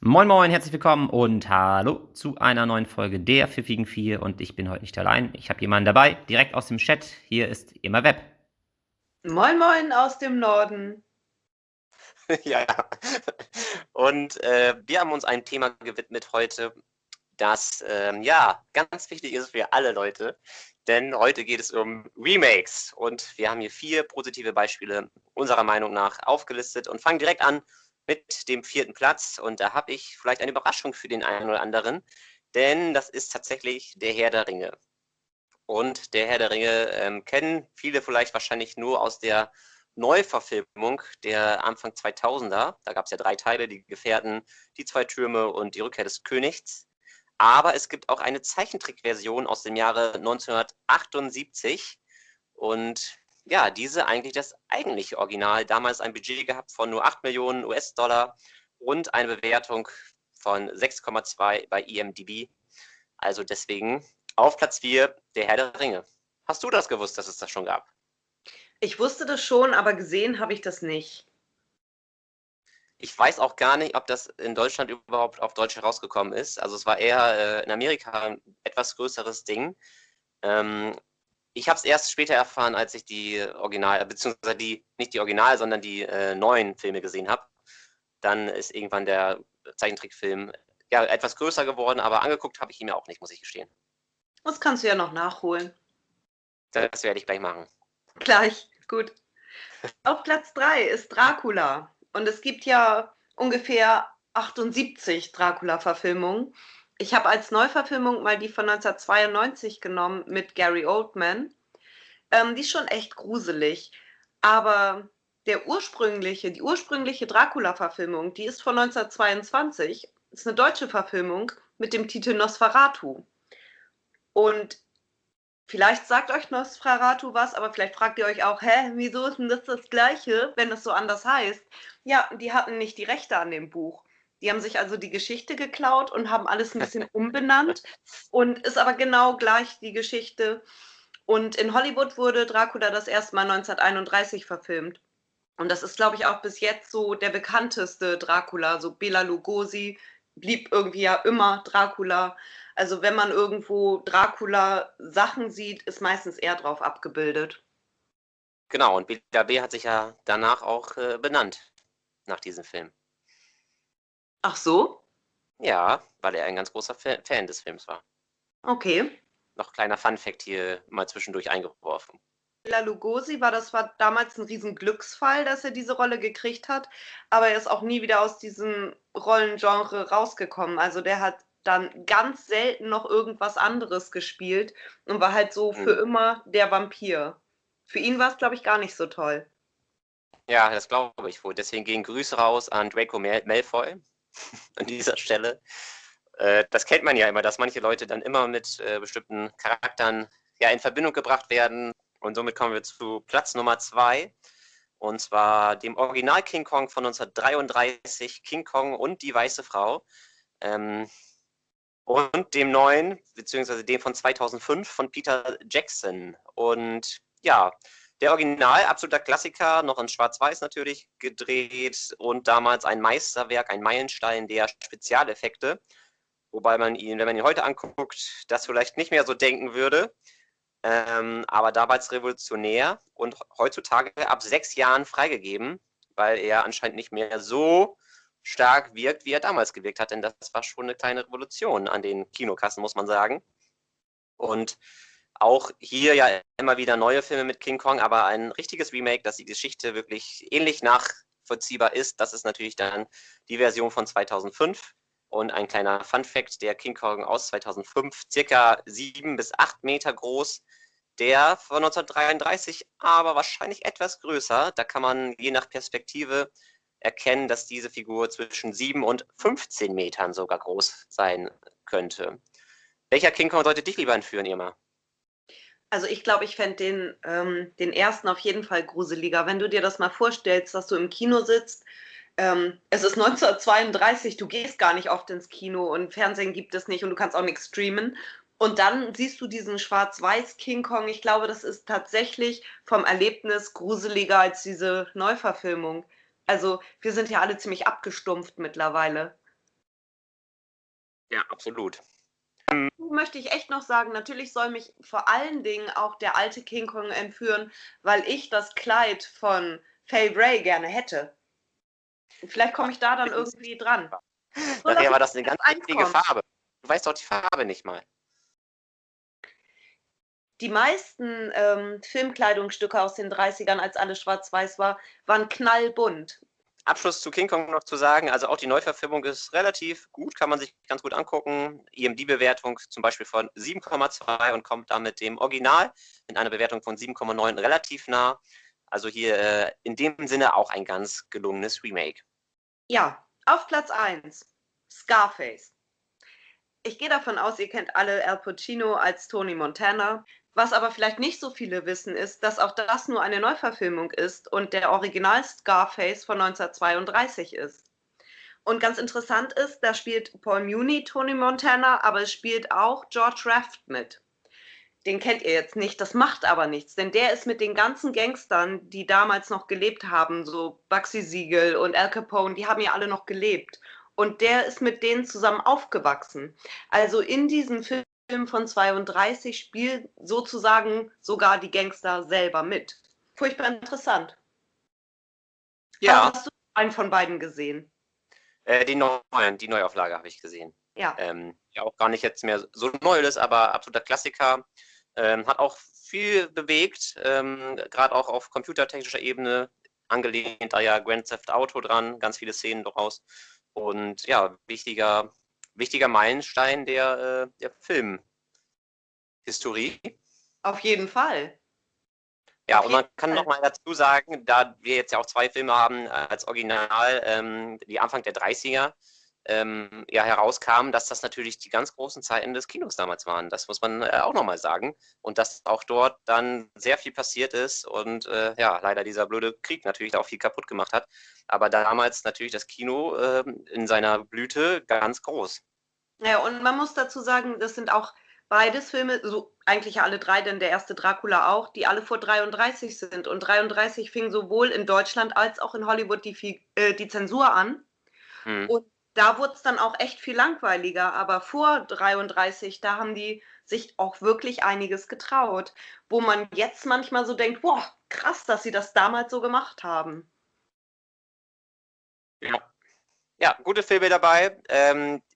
Moin Moin, herzlich willkommen und hallo zu einer neuen Folge der Pfiffigen Vier und ich bin heute nicht allein. Ich habe jemanden dabei, direkt aus dem Chat. Hier ist Emma Webb. Moin Moin aus dem Norden. Ja, und wir haben uns einem Thema gewidmet heute, das ja ganz wichtig ist für alle Leute, denn heute geht es um Remakes und wir haben hier 4 positive Beispiele unserer Meinung nach aufgelistet und fangen direkt an mit dem 4. Platz und da habe ich vielleicht eine Überraschung für den einen oder anderen, denn das ist tatsächlich der Herr der Ringe. Und der Herr der Ringe kennen viele vielleicht wahrscheinlich nur aus der Neuverfilmung der Anfang 2000er. Da gab es ja 3 Teile, die Gefährten, die 2 Türme und die Rückkehr des Königs. Aber es gibt auch eine Zeichentrickversion aus dem Jahre 1978 und ja, diese eigentlich das eigentliche Original. Damals ein Budget gehabt von nur 8 Millionen US-Dollar und eine Bewertung von 6,2 bei IMDb. Also deswegen auf Platz 4 der Herr der Ringe. Hast du das gewusst, dass es das schon gab? Ich wusste das schon, aber gesehen habe ich das nicht. Ich weiß auch gar nicht, ob das in Deutschland überhaupt auf Deutsch herausgekommen ist. Also es war eher in Amerika ein etwas größeres Ding. Ähm, Ich habe es erst später erfahren, als ich die Original, beziehungsweise nicht die Original, sondern die neuen Filme gesehen habe. Dann ist irgendwann der Zeichentrickfilm ja etwas größer geworden, aber angeguckt habe ich ihn mir auch nicht, muss ich gestehen. Das kannst du ja noch nachholen. Das werde ich gleich machen. Gleich, gut. Auf Platz 3 ist Dracula. Und es gibt ja ungefähr 78 Dracula-Verfilmungen. Ich habe als Neuverfilmung mal die von 1992 genommen mit Gary Oldman. Die ist schon echt gruselig. Aber die ursprüngliche Dracula-Verfilmung, die ist von 1922. Ist eine deutsche Verfilmung mit dem Titel Nosferatu. Und vielleicht sagt euch Nosferatu was, aber vielleicht fragt ihr euch auch, hä, wieso ist denn das Gleiche, wenn es so anders heißt? Ja, die hatten nicht die Rechte an dem Buch. Die haben sich also die Geschichte geklaut und haben alles ein bisschen umbenannt und ist aber genau gleich die Geschichte. Und in Hollywood wurde Dracula das erste Mal 1931 verfilmt. Und das ist, glaube ich, auch bis jetzt so der bekannteste Dracula. So Bela Lugosi blieb irgendwie ja immer Dracula. Also wenn man irgendwo Dracula-Sachen sieht, ist meistens er drauf abgebildet. Genau, und Bela B. hat sich ja danach auch benannt, nach diesem Film. Ach so? Ja, weil er ein ganz großer Fan des Films war. Okay. Noch kleiner Funfact hier mal zwischendurch eingeworfen. Bela Lugosi war damals ein riesen Glücksfall, dass er diese Rolle gekriegt hat, aber er ist auch nie wieder aus diesem Rollengenre rausgekommen. Also der hat dann ganz selten noch irgendwas anderes gespielt und war halt so für Hm. immer der Vampir. Für ihn war es, glaube ich, gar nicht so toll. Ja, das glaube ich wohl. Deswegen gehen Grüße raus an Draco Malfoy an dieser Stelle. Das kennt man ja immer, dass manche Leute dann immer mit bestimmten Charakteren ja in Verbindung gebracht werden. Und somit kommen wir zu Platz Nummer 2. Und zwar dem Original King Kong von 1933, King Kong und die Weiße Frau. Ähm, und dem neuen, beziehungsweise dem von 2005 von Peter Jackson. Und ja, der Original, absoluter Klassiker, noch in Schwarz-Weiß natürlich gedreht und damals ein Meisterwerk, ein Meilenstein der Spezialeffekte. Wobei man ihn, wenn man ihn heute anguckt, das vielleicht nicht mehr so denken würde. Aber damals revolutionär und heutzutage ab 6 Jahren freigegeben, weil er anscheinend nicht mehr so stark wirkt, wie er damals gewirkt hat. Denn das war schon eine kleine Revolution an den Kinokassen, muss man sagen. Und auch hier ja immer wieder neue Filme mit King Kong, aber ein richtiges Remake, dass die Geschichte wirklich ähnlich nachvollziehbar ist, das ist natürlich dann die Version von 2005. Und ein kleiner Fun-Fact: der King Kong aus 2005, circa 7 bis 8 Meter groß, der von 1933 aber wahrscheinlich etwas größer. Da kann man je nach Perspektive erkennen, dass diese Figur zwischen 7 und 15 Metern sogar groß sein könnte. Welcher King Kong sollte dich lieber entführen, Irma? Also ich glaube, ich fände den ersten auf jeden Fall gruseliger. Wenn du dir das mal vorstellst, dass du im Kino sitzt, es ist 1932, du gehst gar nicht oft ins Kino und Fernsehen gibt es nicht und du kannst auch nichts streamen. Und dann siehst du diesen Schwarz-Weiß King Kong. Ich glaube, das ist tatsächlich vom Erlebnis gruseliger als diese Neuverfilmung. Also wir sind ja alle ziemlich abgestumpft mittlerweile. Ja, absolut. Möchte ich echt noch sagen, natürlich soll mich vor allen Dingen auch der alte King Kong entführen, weil ich das Kleid von Fay Wray gerne hätte. Vielleicht komme ich da dann irgendwie dran. So, Nachher lass war uns das eine auf ganz Platz 1 wichtige kommen. Farbe. Du weißt doch die Farbe nicht mal. Die meisten Filmkleidungsstücke aus den 30ern, als alles schwarz-weiß war, waren knallbunt. Abschluss zu King Kong noch zu sagen, also auch die Neuverfilmung ist relativ gut, kann man sich ganz gut angucken. IMDb-Bewertung zum Beispiel von 7,2 und kommt damit dem Original mit einer Bewertung von 7,9 relativ nah. Also hier in dem Sinne auch ein ganz gelungenes Remake. Ja, auf Platz 1, Scarface. Ich gehe davon aus, ihr kennt alle Al Pacino als Tony Montana. Was aber vielleicht nicht so viele wissen, ist, dass auch das nur eine Neuverfilmung ist und der Original Scarface von 1932 ist. Und ganz interessant ist, da spielt Paul Muni Tony Montana, aber es spielt auch George Raft mit. Den kennt ihr jetzt nicht, das macht aber nichts, denn der ist mit den ganzen Gangstern, die damals noch gelebt haben, so Bugsy Siegel und Al Capone, die haben ja alle noch gelebt. Und der ist mit denen zusammen aufgewachsen. Also in diesem Film von 32 spielen sozusagen sogar die Gangster selber mit. Furchtbar interessant. Ja, Hast du einen von beiden gesehen? die Neuauflage habe ich gesehen. Ja. Ja, auch gar nicht jetzt mehr so neu ist, aber absoluter Klassiker. Hat auch viel bewegt, gerade auch auf computertechnischer Ebene, angelehnt da ja Grand Theft Auto dran, ganz viele Szenen daraus. Und ja, wichtiger Meilenstein der Filmhistorie. Auf jeden Fall. Ja, Auf und jeden man kann Fall. noch mal dazu sagen, da wir jetzt ja auch zwei Filme haben als Original, die Anfang der 30er ja herauskamen, dass das natürlich die ganz großen Zeiten des Kinos damals waren. Das muss man auch noch mal sagen. Und dass auch dort dann sehr viel passiert ist und ja, leider dieser blöde Krieg natürlich auch viel kaputt gemacht hat. Aber damals natürlich das Kino in seiner Blüte ganz groß. Ja, und man muss dazu sagen, das sind auch beides Filme, so eigentlich alle drei, denn der erste Dracula auch, die alle vor 33 sind. Und 33 fing sowohl in Deutschland als auch in Hollywood die Zensur an. Hm. Und da wurde es dann auch echt viel langweiliger. Aber vor 33, da haben die sich auch wirklich einiges getraut. Wo man jetzt manchmal so denkt, boah, krass, dass sie das damals so gemacht haben. Ja. Ja, gute Filme dabei.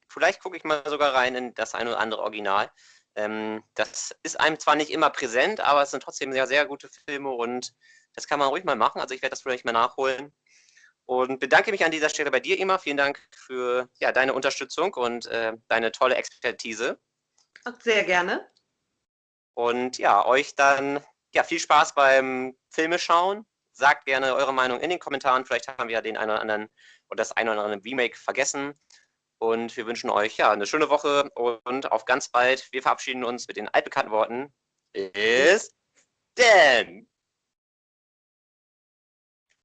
Vielleicht gucke ich mal sogar rein in das ein oder andere Original. Das ist einem zwar nicht immer präsent, aber es sind trotzdem sehr, sehr gute Filme und das kann man ruhig mal machen. Also ich werde das vielleicht mal nachholen. Und bedanke mich an dieser Stelle bei dir, Emma. Vielen Dank für ja, deine Unterstützung und deine tolle Expertise. Sehr gerne. Und ja, euch dann ja, viel Spaß beim Filmeschauen. Sagt gerne eure Meinung in den Kommentaren. Vielleicht haben wir ja den einen oder anderen oder das eine oder andere Remake vergessen. Und wir wünschen euch ja eine schöne Woche und auf ganz bald. Wir verabschieden uns mit den altbekannten Worten. Bis denn!